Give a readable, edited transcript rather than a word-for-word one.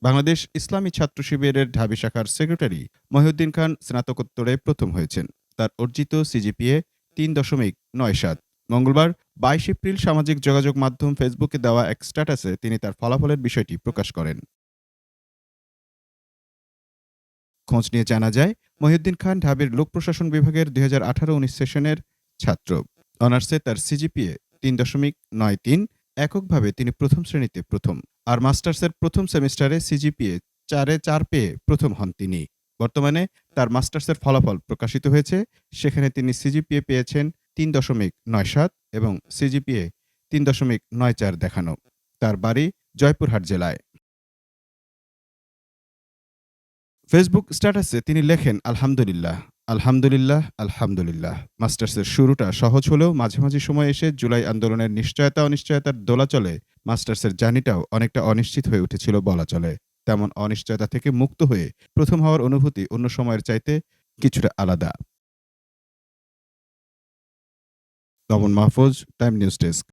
বাংলাদেশ ইসলামী ছাত্র শিবিরের ঢাবি শাখার সেক্রেটারি মহিউদ্দিন খান স্নাতকোত্তরে প্রথম হয়েছেন। তার অর্জিত সিজিপিএ ৩.৯৭। মঙ্গলবার ২২ এপ্রিল সামাজিক যোগাযোগ মাধ্যম ফেসবুকে দেওয়া এক স্ট্যাটাসে তিনি তার ফলাফলের বিষয়টি প্রকাশ করেন। খোঁজ নিয়ে জানা যায়, মহিউদ্দিন খান ঢাবির লোক প্রশাসন বিভাগের ২০১৮-১৯ সেশনের ছাত্র। অনার্সে তার সিজিপিএ ৩.৯৩। এককভাবে তিনি প্রথম শ্রেণীতে প্রথম। আর মাস্টার্সের প্রথম সেমিস্টারে সিজিপিএ ৪-এ ৪ পেয়ে প্রথম হন তিনি। বর্তমানে তার মাস্টার্সের ফলাফল প্রকাশিত হয়েছে। সেখানে তিনি সিজিপিএ পেয়েছেন ৩.৯৭ এবং সিজিপিএ ৩.৯৪ দেখানো। তার বাড়ি জয়পুরহাট জেলায়। ফেসবুক স্ট্যাটাসে তিনি লেখেন, আলহামদুলিল্লাহ, আলহামদুলিল্লাহ, আলহামদুলিল্লাহ। মাস্টার্সের শুরুটা সহজ হলেও মাঝামাঝি সময়ে এসে জুলাই আন্দোলনের নিশ্চয়তা অনিশ্চয়তার দোলাচলে মাস্টার্সের জার্নিটাও অনেকটা অনিশ্চিত হয়ে উঠেছিল বলা চলে। তেমন অনিশ্চয়তা থেকে মুক্ত হয়ে প্রথম হওয়ার অনুভূতি অন্য সময়ের চাইতে কিছুটা আলাদা। তমন মাহফুজ, টাইম নিউজ ডেস্ক।